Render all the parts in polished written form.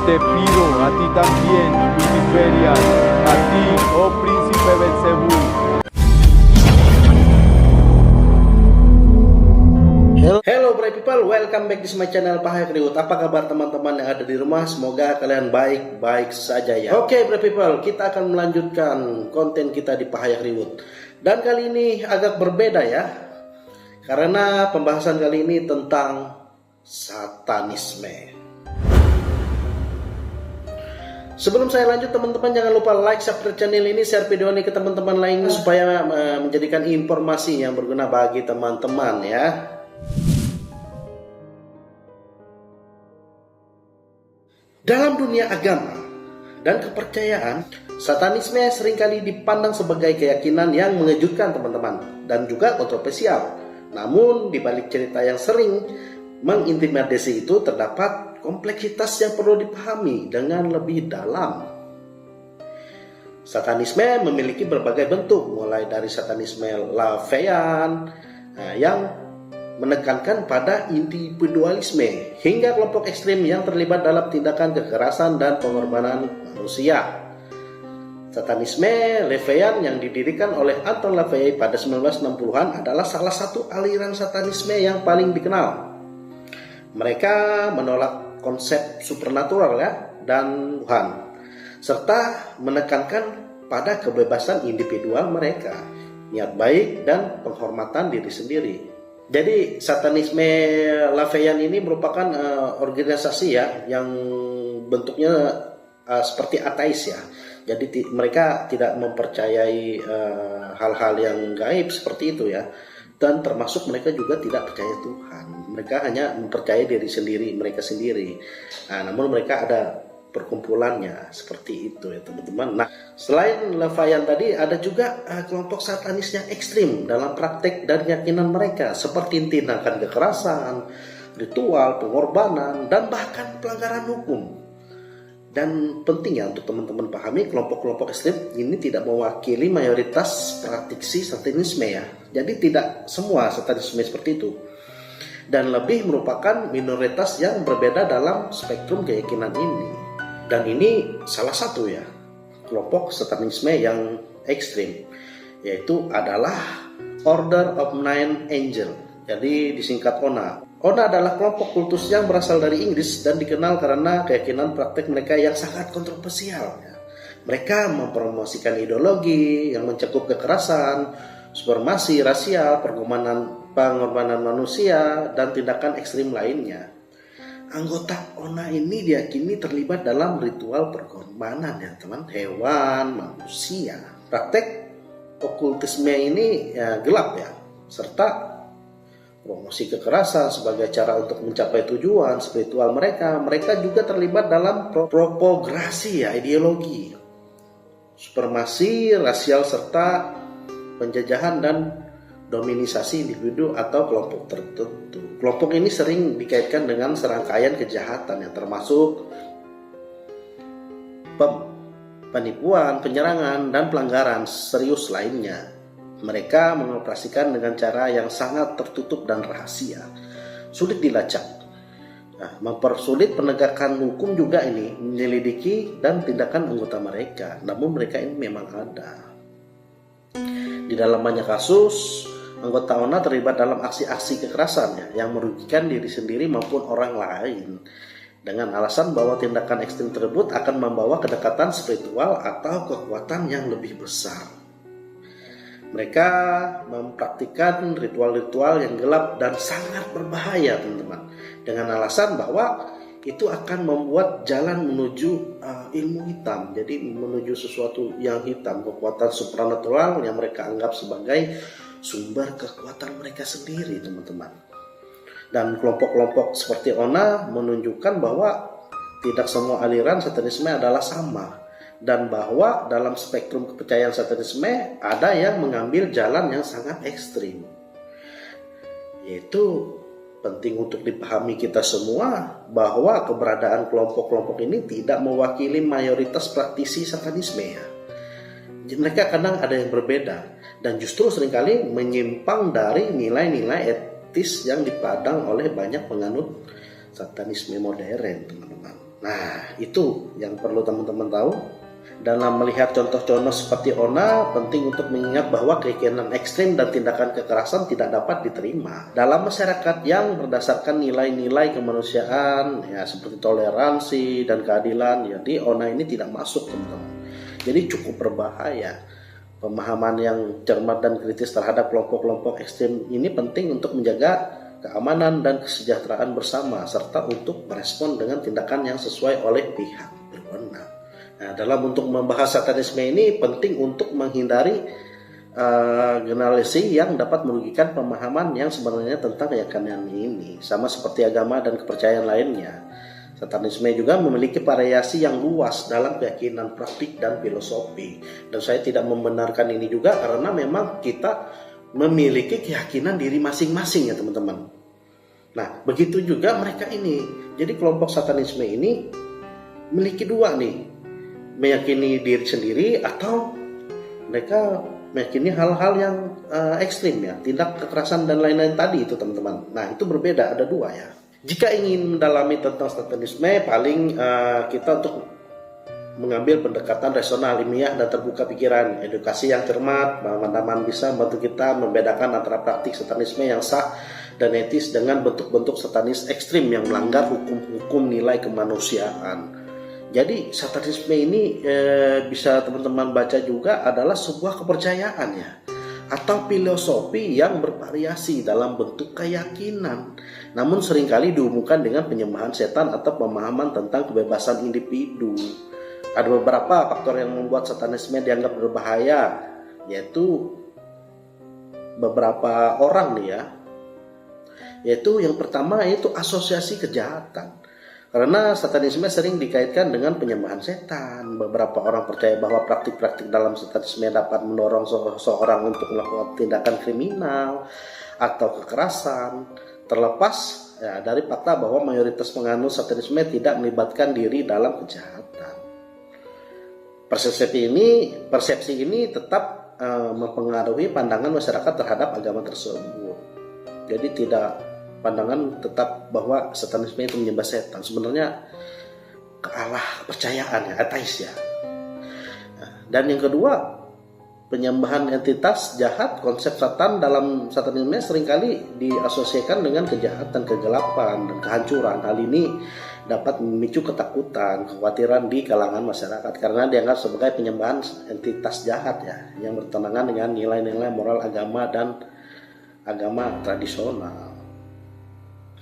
te pido a ti también, Luciferian, a ti, oh príncipe Belzebú. Hello bright people, welcome back to my channel Pahaya Kriwut. Apa kabar teman-teman yang ada di rumah? Semoga kalian baik-baik saja ya. Oke bright people, kita akan melanjutkan konten kita di Pahaya Kriwut. Dan kali ini agak berbeda ya, karena pembahasan kali ini tentang satanisme. Sebelum saya lanjut teman-teman, jangan lupa like, subscribe channel ini, share video ini ke teman-teman lainnya supaya menjadikan informasi yang berguna bagi teman-teman ya. Dalam dunia agama dan kepercayaan, satanisme seringkali dipandang sebagai keyakinan yang mengejutkan teman-teman dan juga kontroversial. Namun di balik cerita yang sering mengintimidasi itu terdapat kompleksitas yang perlu dipahami dengan lebih dalam. Satanisme memiliki berbagai bentuk, mulai dari satanisme LaVeyan yang menekankan pada individualisme hingga kelompok ekstrim yang terlibat dalam tindakan kekerasan dan pengorbanan manusia. Satanisme LaVeyan yang didirikan oleh Anton LaVey pada 1960-an adalah salah satu aliran satanisme yang paling dikenal. Mereka menolak konsep supernatural ya dan Tuhan, serta menekankan pada kebebasan individual mereka, niat baik dan penghormatan diri sendiri. Jadi satanisme LaVeyan ini merupakan organisasi ya yang bentuknya seperti ateis ya. Jadi mereka tidak mempercayai hal-hal yang gaib seperti itu ya. Dan termasuk mereka juga tidak percaya Tuhan. Mereka hanya mempercayai diri sendiri, mereka sendiri. Nah, namun mereka ada perkumpulannya seperti itu ya teman-teman. Nah, selain LaVeyan tadi ada juga kelompok satanis yang ekstrim dalam praktek dan keyakinan mereka, seperti tindakan kekerasan, ritual, pengorbanan, dan bahkan pelanggaran hukum. Dan penting ya untuk teman-teman pahami, kelompok-kelompok ekstrim ini tidak mewakili mayoritas praktisi satanisme ya. Jadi tidak semua satanisme seperti itu. Dan lebih merupakan minoritas yang berbeda dalam spektrum keyakinan ini. Dan ini salah satu ya kelompok satanisme yang ekstrim, yaitu adalah Order of Nine Angels. Jadi disingkat ONA. ONA adalah kelompok kultus yang berasal dari Inggris dan dikenal karena keyakinan praktek mereka yang sangat kontroversial. Mereka mempromosikan ideologi yang mencakup kekerasan, supremasi rasial, pengorbanan manusia, dan tindakan ekstrim lainnya. Anggota ONA ini diyakini terlibat dalam ritual pengorbanan ya teman, hewan, manusia. Praktek okultisme ini ya, gelap ya, serta promosi kekerasan sebagai cara untuk mencapai tujuan spiritual mereka. Mereka juga terlibat dalam propagasi ya, ideologi, supremasi rasial serta penjajahan dan dominisasi individu atau kelompok tertentu. Kelompok ini sering dikaitkan dengan serangkaian kejahatan yang termasuk penipuan, penyerangan, dan pelanggaran serius lainnya. Mereka mengoperasikan dengan cara yang sangat tertutup dan rahasia, sulit dilacak. Nah, mempersulit penegakan hukum juga ini, menyelidiki dan tindakan anggota mereka. Namun mereka ini memang ada. Di dalam banyak kasus, anggota ONA terlibat dalam aksi-aksi kekerasan yang merugikan diri sendiri maupun orang lain, dengan alasan bahwa tindakan ekstrem tersebut akan membawa kedekatan spiritual atau kekuatan yang lebih besar. Mereka mempraktikkan ritual-ritual yang gelap dan sangat berbahaya teman-teman, dengan alasan bahwa itu akan membuat jalan menuju ilmu hitam, jadi menuju sesuatu yang hitam, kekuatan supranatural yang mereka anggap sebagai sumber kekuatan mereka sendiri teman-teman. Dan kelompok-kelompok seperti ONA menunjukkan bahwa tidak semua aliran satanisme adalah sama, dan bahwa dalam spektrum kepercayaan satanisme ada yang mengambil jalan yang sangat ekstrim. Yaitu penting untuk dipahami kita semua bahwa keberadaan kelompok-kelompok ini tidak mewakili mayoritas praktisi satanisme ya. Mereka kadang ada yang berbeda dan justru seringkali menyimpang dari nilai-nilai etis yang dipandang oleh banyak penganut satanisme modern teman-teman. Nah, itu yang perlu teman-teman tahu. Dalam melihat contoh-contoh seperti Ona, penting untuk mengingat bahwa keyakinan ekstrim dan tindakan kekerasan tidak dapat diterima dalam masyarakat yang berdasarkan nilai-nilai kemanusiaan, ya seperti toleransi dan keadilan. Jadi Ona ini tidak masuk, teman-teman. Jadi cukup berbahaya. Pemahaman yang cermat dan kritis terhadap kelompok-kelompok ekstrim ini penting untuk menjaga keamanan dan kesejahteraan bersama, serta untuk merespon dengan tindakan yang sesuai oleh pihak berwenang. Nah, dalam untuk membahas satanisme ini penting untuk menghindari generalisasi yang dapat merugikan pemahaman yang sebenarnya tentang keyakinan ini. Sama seperti agama dan kepercayaan lainnya, satanisme juga memiliki variasi yang luas dalam keyakinan, praktik, dan filosofi. Dan saya tidak membenarkan ini juga karena memang kita memiliki keyakinan diri masing-masing ya teman-teman. Nah, begitu juga mereka ini. Jadi kelompok satanisme ini memiliki dua nih, meyakini diri sendiri atau mereka meyakini hal-hal yang ekstrim ya, tindak kekerasan dan lain-lain tadi itu teman-teman. Nah, itu berbeda, ada dua ya. Jika ingin mendalami tentang satanisme, paling kita untuk mengambil pendekatan rasional, ilmiah, dan terbuka pikiran. Edukasi yang cermat, teman-teman bisa membantu kita membedakan antara praktik satanisme yang sah dan etis dengan bentuk-bentuk satanis ekstrim yang melanggar hukum-hukum nilai kemanusiaan. Jadi satanisme ini bisa teman-teman baca juga adalah sebuah kepercayaan ya, atau filosofi yang bervariasi dalam bentuk keyakinan, namun seringkali dihubungkan dengan penyembahan setan atau pemahaman tentang kebebasan individu. Ada beberapa faktor yang membuat satanisme dianggap berbahaya, yaitu beberapa orang nih ya. Yaitu yang pertama yaitu asosiasi kejahatan. Karena satanisme sering dikaitkan dengan penyembahan setan. Beberapa orang percaya bahwa praktik-praktik dalam satanisme dapat mendorong seseorang untuk melakukan tindakan kriminal atau kekerasan. Terlepas ya, dari fakta bahwa mayoritas penganut satanisme tidak melibatkan diri dalam kejahatan. Persepsi ini tetap mempengaruhi pandangan masyarakat terhadap agama tersebut. Jadi pandangan tetap bahwa satanisme itu menyembah setan. Sebenarnya kepercayaan ya, ateis ya. Dan yang kedua, penyembahan entitas jahat. Konsep setan dalam satanisme seringkali diasosiasikan dengan kejahatan, kegelapan, dan kehancuran. Hal ini dapat memicu ketakutan, kekhawatiran di kalangan masyarakat karena dianggap sebagai penyembahan entitas jahat ya, yang bertentangan dengan nilai-nilai moral agama dan agama tradisional.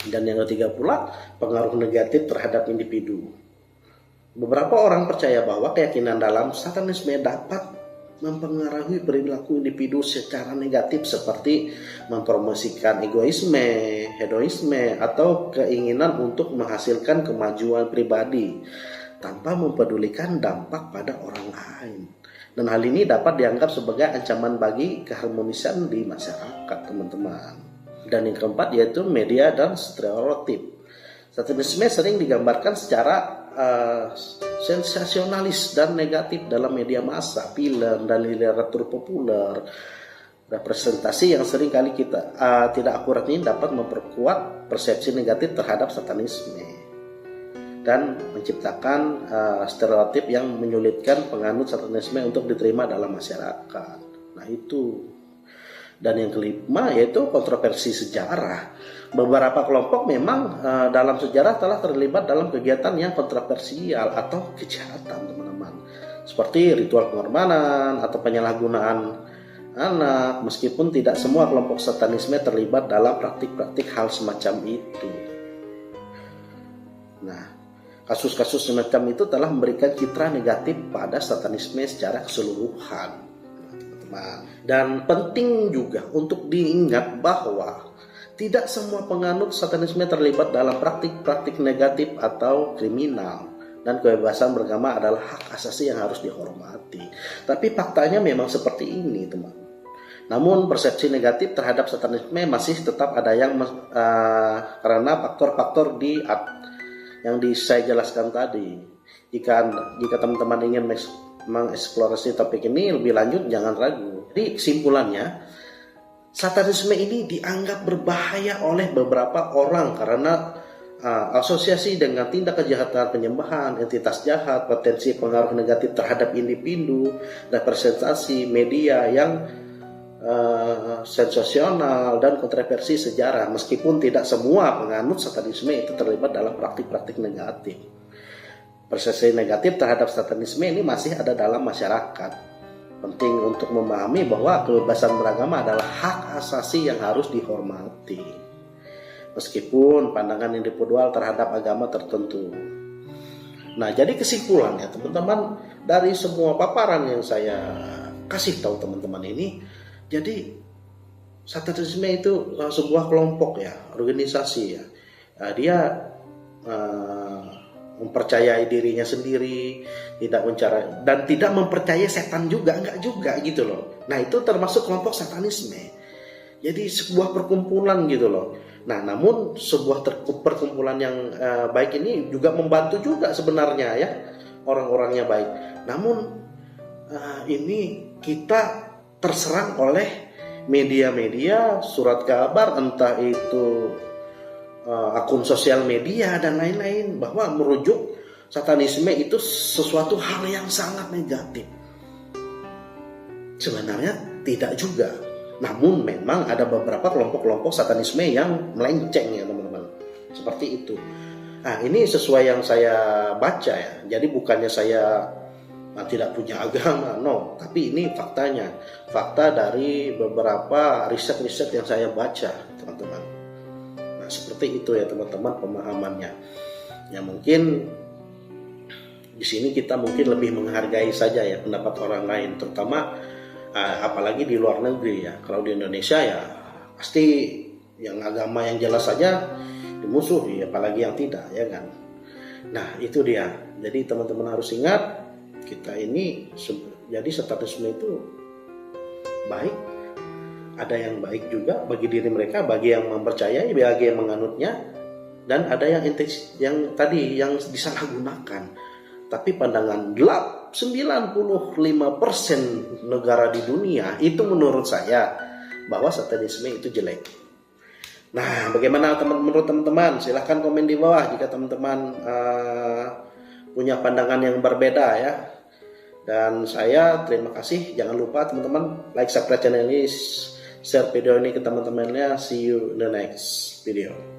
Dan yang ketiga pula, pengaruh negatif terhadap individu. Beberapa orang percaya bahwa keyakinan dalam satanisme dapat mempengaruhi perilaku individu secara negatif seperti mempromosikan egoisme, hedonisme, atau keinginan untuk menghasilkan kemajuan pribadi tanpa mempedulikan dampak pada orang lain. Dan hal ini dapat dianggap sebagai ancaman bagi keharmonisan di masyarakat, teman-teman. Dan yang keempat yaitu media dan stereotip. Satanisme sering digambarkan secara sensasionalis dan negatif dalam media massa, film, dan literatur populer. Representasi yang sering kali kita tidak akurat ini dapat memperkuat persepsi negatif terhadap satanisme dan menciptakan stereotip yang menyulitkan penganut satanisme untuk diterima dalam masyarakat. Nah itu. Dan yang kelima yaitu kontroversi sejarah. Beberapa kelompok memang dalam sejarah telah terlibat dalam kegiatan yang kontroversial atau kejahatan, teman-teman. Seperti ritual pengorbanan atau penyalahgunaan anak. Meskipun tidak semua kelompok satanisme terlibat dalam praktik-praktik hal semacam itu. Nah, kasus-kasus semacam itu telah memberikan citra negatif pada satanisme secara keseluruhan. Dan penting juga untuk diingat bahwa tidak semua penganut satanisme terlibat dalam praktik-praktik negatif atau kriminal, dan kebebasan beragama adalah hak asasi yang harus dihormati. Tapi faktanya memang seperti ini, teman. Namun persepsi negatif terhadap satanisme masih tetap ada yang karena faktor-faktor yang saya jelaskan tadi. Jika teman-teman ingin mengeksplorasi topik ini lebih lanjut, jangan ragu. Jadi kesimpulannya, satanisme ini dianggap berbahaya oleh beberapa orang karena asosiasi dengan tindak kejahatan penyembahan, entitas jahat, potensi pengaruh negatif terhadap individu, representasi media yang sensasional dan kontroversi sejarah, meskipun tidak semua penganut satanisme itu terlibat dalam praktik-praktik negatif. Persepsi negatif terhadap satanisme ini masih ada dalam masyarakat. Penting untuk memahami bahwa kebebasan beragama adalah hak asasi yang harus dihormati, meskipun pandangan individual terhadap agama tertentu. Nah, jadi kesimpulannya teman-teman, dari semua paparan yang saya kasih tahu teman-teman ini, jadi satanisme itu sebuah kelompok ya, organisasi ya. Dia mempercayai dirinya sendiri, tidak mempercayai setan juga, enggak juga gitu loh. Nah, itu termasuk kelompok satanisme. Jadi sebuah perkumpulan gitu loh. Nah, namun sebuah perkumpulan yang baik ini juga membantu juga sebenarnya ya, orang-orangnya baik. Namun ini kita terserang oleh media-media, surat kabar, entah itu akun sosial media dan lain-lain, bahwa merujuk satanisme itu sesuatu hal yang sangat negatif. Sebenarnya tidak juga. Namun memang ada beberapa kelompok-kelompok satanisme yang melenceng ya teman-teman. Seperti itu. Nah, ini sesuai yang saya baca ya. Jadi bukannya saya tidak punya agama, no. Tapi ini faktanya. Fakta dari beberapa riset-riset yang saya baca, teman-teman. Nah, seperti itu ya teman-teman pemahamannya. Ya mungkin di sini kita mungkin lebih menghargai saja ya pendapat orang lain, terutama apalagi di luar negeri ya. Kalau di Indonesia ya pasti yang agama yang jelas saja dimusuhi, apalagi yang tidak ya kan. Nah, itu dia. Jadi teman-teman harus ingat, kita ini jadi satanisme itu baik, ada yang baik juga bagi diri mereka, bagi yang mempercayai, bagi yang menganutnya, dan ada yang tadi yang disalahgunakan. Tapi pandangan gelap 95% negara di dunia itu menurut saya bahwa satanisme itu jelek. Nah, bagaimana menurut teman-teman? Silahkan komen di bawah jika teman-teman punya pandangan yang berbeda ya. Dan saya terima kasih. Jangan lupa teman-teman like, subscribe channel ini, share video ini ke teman-temannya. See you in the next video.